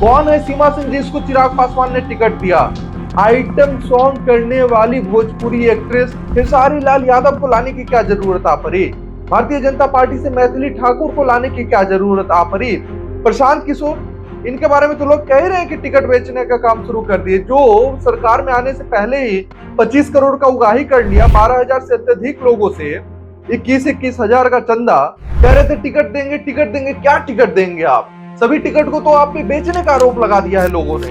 कौन है सीमा सिंह जिसको चिराग पासवान ने टिकट दिया? आइटम सॉन्ग करने वाली भोजपुरी एक्ट्रेस खेसारी लाल यादव को लाने की क्या जरूरत आ पड़ी? भारतीय जनता पार्टी से मैथिली ठाकुर को लाने की क्या जरूरत आ पड़ी? प्रशांत किशोर, इनके बारे में तो लोग कह रहे हैं कि टिकट बेचने का काम शुरू कर दिए, जो सरकार में आने से पहले ही 25 करोड़ का उगाही कर लिया। 12,000 से अत्यधिक लोगों से 21-21 हजार का चंदा, कह रहे थे टिकट देंगे टिकट देंगे। क्या टिकट देंगे आप? सभी टिकट को तो आप पे बेचने का आरोप लगा दिया है लोगों ने।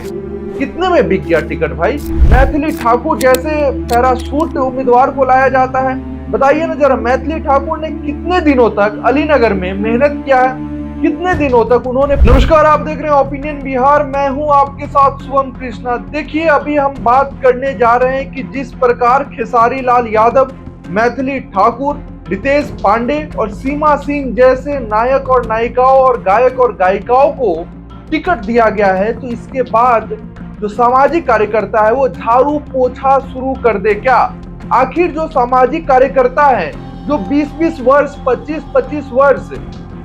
कितने में बिक गया टिकट भाई? मैथिली ठाकुर जैसे पैराशूट उम्मीदवार को लाया जाता है। बताइए ना जरा, मैथिली ठाकुर ने कितने दिनों तक अलीनगर में मेहनत किया है, कितने दिनों तक उन्होंने। नमस्कार, आप देख रहे हैं ओपिनियन बिहार, मैं हूं आपके साथ शुभम कृष्णा। देखिए, अभी हम बात करने जा रहे हैं कि जिस प्रकार खेसारी लाल यादव, मैथिली ठाकुर, रितेश पांडे और सीमा सिंह जैसे नायक और नायिकाओं और गायक और गायिकाओं को टिकट दिया गया है, तो इसके बाद जो सामाजिक कार्यकर्ता है वो झाड़ू पोछा शुरू कर दे क्या? आखिर जो सामाजिक कार्यकर्ता है, जो 20-20 वर्ष, 25-25 वर्ष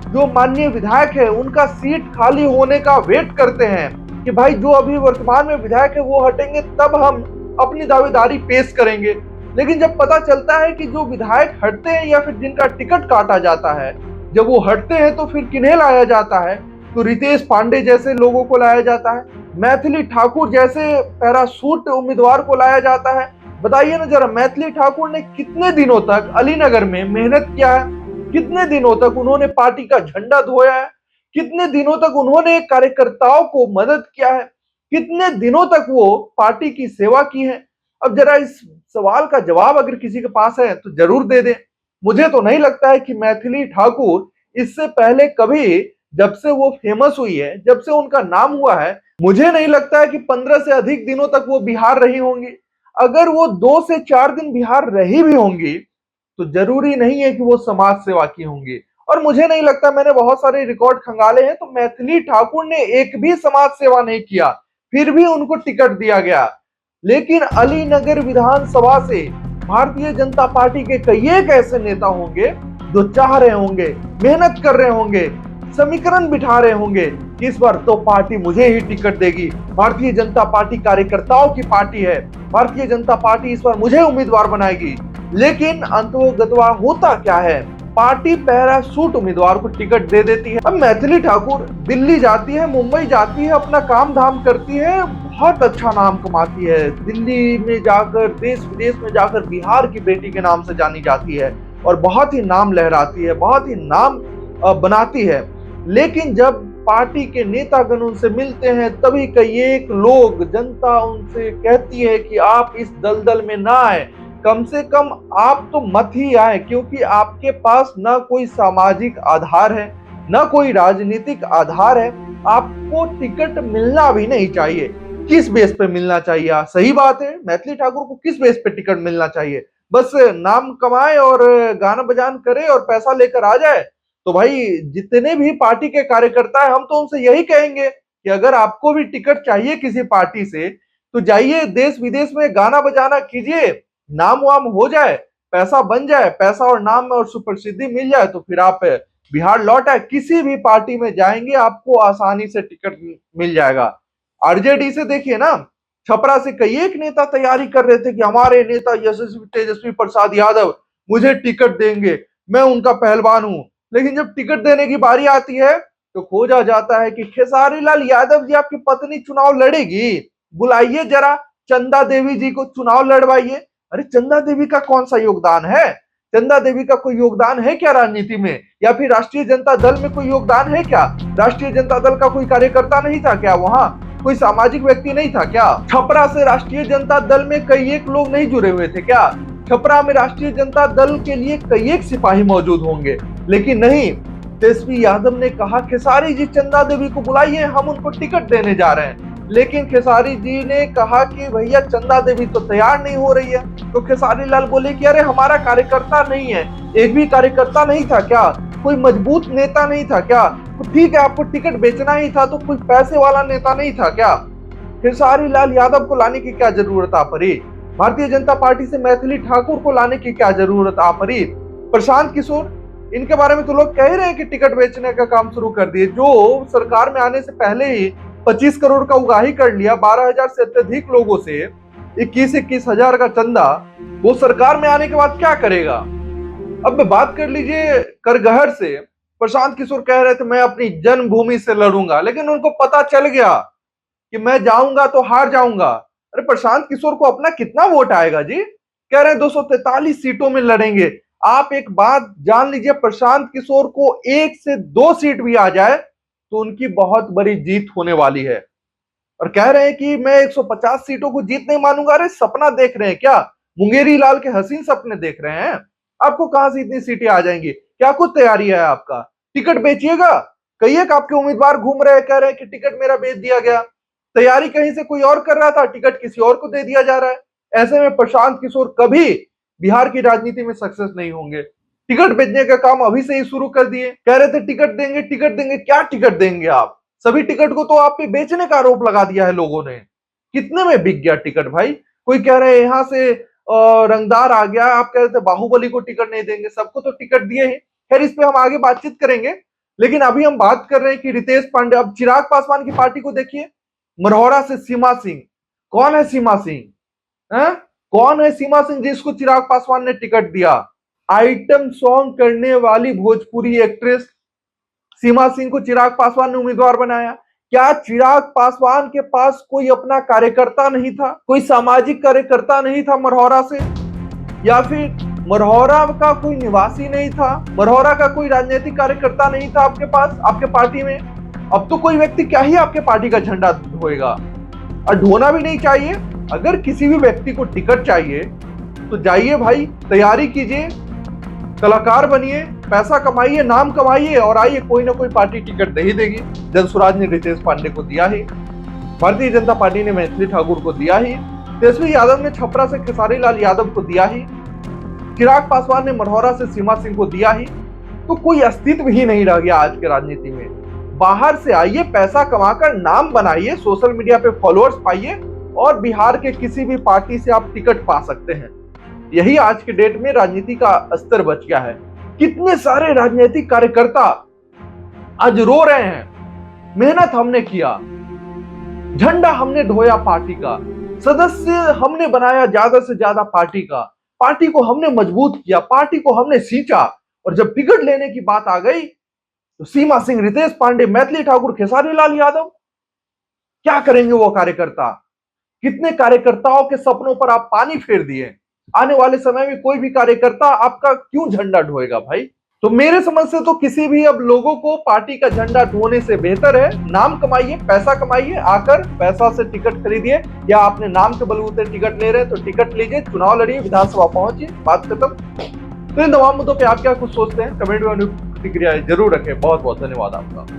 जो माननीय विधायक है, उनका सीट खाली होने का वेट करते हैं कि भाई जो अभी वर्तमान में विधायक है वो हटेंगे तब हम अपनी दावेदारी पेश करेंगे। लेकिन जब पता चलता है कि जो विधायक हटते हैं या फिर जिनका टिकट काटा जाता है, जब वो हटते हैं तो फिर किन्हें लाया जाता है? तो रितेश पांडे जैसे लोगों को लाया जाता है, मैथिली ठाकुर जैसे पैराशूट उम्मीदवार को लाया जाता है। बताइए ना जरा, मैथिली ठाकुर ने कितने दिनों तक अलीनगर में मेहनत किया है, कितने दिनों तक उन्होंने पार्टी का झंडा धोया है, कितने दिनों तक उन्होंने कार्यकर्ताओं को मदद किया है, कितने दिनों तक वो पार्टी की सेवा की है। अब जरा इस सवाल का जवाब अगर किसी के पास है तो जरूर दे दें। मुझे तो नहीं लगता है कि मैथिली ठाकुर इससे पहले कभी, जब से वो फेमस हुई है, जब से उनका नाम हुआ है, मुझे नहीं लगता है कि 15 से अधिक दिनों तक वो बिहार रही होंगी। अगर वो 2 से 4 दिन बिहार रही भी होंगी तो जरूरी नहीं है कि वो समाज सेवा की होंगी। और मुझे नहीं लगता, मैंने बहुत सारे रिकॉर्ड खंगाले हैं, तो मैथिली ठाकुर ने एक भी समाज सेवा नहीं किया, फिर भी उनको टिकट दिया गया। लेकिन अलीनगर विधानसभा से भारतीय जनता पार्टी के कई एक ऐसे नेता होंगे जो चाह रहे होंगे, मेहनत कर रहे होंगे, समीकरण बिठा रहे होंगे कि इस बार तो पार्टी मुझे ही टिकट देगी, भारतीय जनता पार्टी कार्यकर्ताओं की पार्टी है, भारतीय जनता पार्टी इस बार मुझे उम्मीदवार बनाएगी। लेकिन अंतोगत्वा होता क्या है? पार्टी पैराशूट उम्मीदवार को टिकट दे देती है। अब मैथिली ठाकुर दिल्ली जाती है, मुंबई जाती है, अपना काम धाम करती है, बहुत अच्छा नाम कमाती है। दिल्ली में जाकर, देश विदेश में जाकर बिहार की बेटी के नाम से जानी जाती है और बहुत ही नाम लहराती है, बहुत ही नाम बनाती है। लेकिन जब पार्टी के नेतागण उनसे मिलते हैं तभी कई एक लोग, जनता उनसे कहती है कि आप इस दलदल में ना आए, कम से कम आप तो मत ही आए, क्योंकि आपके पास ना कोई सामाजिक आधार है, ना कोई राजनीतिक आधार है, आपको टिकट मिलना भी नहीं चाहिए। किस बेस पे मिलना चाहिए? सही बात है, मैथिली ठाकुर को किस बेस पे टिकट मिलना चाहिए? बस नाम कमाए और गाना बजान करे और पैसा लेकर आ जाए? तो भाई जितने भी पार्टी के कार्यकर्ता है, हम तो उनसे यही कहेंगे कि अगर आपको भी टिकट चाहिए किसी पार्टी से तो जाइए, देश विदेश में गाना बजाना कीजिए, नाम वाम हो जाए, पैसा बन जाए, पैसा और नाम और सुप्रसिद्धि मिल जाए, तो फिर आप बिहार लौट आए, किसी भी पार्टी में जाएंगे आपको आसानी से टिकट मिल जाएगा। आरजेडी से देखिए ना, छपरा से कई एक नेता तैयारी कर रहे थे कि हमारे नेता यशस्वी तेजस्वी प्रसाद यादव मुझे टिकट देंगे, मैं उनका पहलवान हूं। लेकिन जब टिकट देने की बारी आती है तो खोजा जाता है कि खेसारी लाल यादव जी, आपकी पत्नी चुनाव लड़ेगी, बुलाइए जरा चंदा देवी जी को, चुनाव लड़वाइए। अरे चंदा देवी का कौन सा योगदान है? चंदा देवी का कोई योगदान है क्या राजनीति में? या फिर राष्ट्रीय जनता दल में कोई योगदान है क्या? राष्ट्रीय जनता दल का कोई कार्यकर्ता नहीं था क्या? वहां कोई सामाजिक व्यक्ति नहीं था क्या? छपरा से राष्ट्रीय जनता दल में कई एक लोग नहीं जुड़े हुए थे क्या? छपरा में राष्ट्रीय जनता दल के लिए कई एक सिपाही मौजूद होंगे। लेकिन नहीं, तेजस्वी यादव ने कहा खेसारी जी चंदा देवी को बुलाइए, हम उनको टिकट देने जा रहे हैं। लेकिन खेसारी जी ने कहा कि भैया चंदा देवी तो तैयार नहीं हो रही है। तो खेसारी लाल बोले कि अरे हमारा कार्यकर्ता नहीं है, एक भी कार्यकर्ता नहीं था क्या? कोई मजबूत नेता नहीं था क्या? तो ठीक है, आपको टिकट बेचना ही था तो कोई पैसे वाला नेता नहीं था क्या? खेसारी लाल यादव को लाने की क्या जरूरत आ पड़ी? भारतीय जनता पार्टी से मैथिली ठाकुर को लाने की क्या जरूरत आ पड़ी? प्रशांत किशोर, इनके बारे में तो लोग कह रहे हैं कि टिकट बेचने का काम शुरू कर दिए, जो सरकार में आने से पहले ही 25 करोड़ का उगाही कर लिया, 12,000 से अत्यधिक लोगों से 21-21 हजार का चंदा, वो सरकार में आने के बाद क्या करेगा? अब बात कर लीजिए करगहर से। प्रशांत किशोर कह रहे थे मैं अपनी जन्मभूमि से लड़ूंगा, लेकिन उनको पता चल गया कि मैं जाऊंगा तो हार जाऊंगा। अरे प्रशांत किशोर को अपना कितना वोट आएगा जी? कह रहे हैं 243 सीटों में लड़ेंगे। आप एक बात जान लीजिए, प्रशांत किशोर को 1 से 2 सीट भी आ जाए तो उनकी बहुत बड़ी जीत होने वाली है। और कह रहे हैं कि मैं 150 सीटों को जीत नहीं मानूंगा। अरे सपना देख रहे हैं क्या? मुंगेरी लाल के हसीन सपने देख रहे हैं? आपको कहां से इतनी सीटें आ जाएंगी? क्या कुछ तैयारी है आपका? टिकट बेचिएगा? कहिए कि आपके उम्मीदवार घूम रहे हैं, कह रहे हैं कि टिकट मेरा बेच दिया गया। तैयारी कहीं से कोई और कर रहा था, टिकट किसी और को दे दिया जा रहा है। ऐसे में प्रशांत किशोर कभी बिहार की राजनीति में सक्सेस नहीं होंगे। टिकट बेचने का काम अभी से ही शुरू कर दिए। कह रहे थे टिकट देंगे, टिकट देंगे। क्या टिकट देंगे आप? सभी टिकट को तो आप पे बेचने का आरोप लगा दिया है लोगों ने। कितने में बिक गया टिकट भाई? कोई कह रहे हैं यहां से रंगदार आ गया, आप कह रहे थे बाहुबली को टिकट नहीं देंगे। सबको तो टिकट दिए हैं। खैर इस पे हम आगे बातचीत करेंगे, लेकिन अभी हम बात कर रहे हैं कि रितेश पांडे। अब चिराग पासवान की पार्टी को देखिए, मरौरा से सीमा सिंह। कौन है सीमा सिंह? हैं? कौन है सीमा सिंह जिसको चिराग पासवान ने टिकट दिया? आइटम सॉन्ग करने वाली भोजपुरी एक्ट्रेस सीमा सिंह को चिराग पासवान ने उम्मीदवार बनाया। क्या चिराग पासवान के पास कोई अपना कार्यकर्ता नहीं था? कोई सामाजिक कार्यकर्ता नहीं था मरौरा से? या फिर मरौरा का कोई निवासी नहीं था? मरौरा का कोई राजनीतिक कार्यकर्ता नहीं था आपके पास, आपके पार्टी में? अब तो कोई व्यक्ति क्या ही आपके पार्टी का झंडा ढोएगा, और ढोना भी नहीं चाहिए। अगर किसी भी व्यक्ति को टिकट चाहिए तो जाइए भाई, तैयारी कीजिए, कलाकार बनिए, पैसा कमाइए, नाम कमाइए और आइए, कोई ना कोई पार्टी टिकट दे ही देगी। जनसुराज ने रितेश पांडे को दिया ही, भारतीय जनता पार्टी ने मैथिली ठाकुर को दिया ही, तेजस्वी यादव ने छपरा से खेसारी लाल यादव को दिया ही, चिराग पासवान ने मरौरा से सीमा सिंह को दिया ही। तो कोई अस्तित्व ही नहीं रह गया आज के राजनीति में। बाहर से आइए, पैसा कमाकर नाम बनाइए, सोशल मीडिया पे फॉलोअर्स पाइए और बिहार के किसी भी पार्टी से आप टिकट पा सकते हैं। यही आज के डेट में राजनीति का स्तर बच गया है। कितने सारे राजनीतिक कार्यकर्ता आज रो रहे हैं। मेहनत हमने किया, झंडा हमने ढोया पार्टी का, सदस्य हमने बनाया ज्यादा से ज्यादा पार्टी का, पार्टी को हमने मजबूत किया, पार्टी को हमने सींचा, और जब टिकट लेने की बात आ गई तो सीमा सिंह, रितेश पांडे, मैथिली ठाकुर, खेसारी लाल यादव, क्या करेंगे वो कार्यकर्ता? कितने कार्यकर्ताओं के सपनों पर आप पानी फेर दिए। आने वाले समय में कोई भी कार्यकर्ता आपका क्यों झंडा ढोएगा भाई? तो मेरे समझ से तो किसी भी अब लोगों को पार्टी का झंडा ढोने से बेहतर है नाम कमाइए, पैसा कमाइए, आकर पैसा से टिकट खरीदिए, या आपने नाम के बलबूते टिकट ले रहे हैं तो टिकट लीजिए, चुनाव लड़िए, विधानसभा पहुंचिए, बात खत्म। तो इन तमाम मुद्दों पे आप क्या कुछ सोचते हैं? कमेंट में प्रतिक्रिया जरूर रखें। बहुत बहुत धन्यवाद आपका।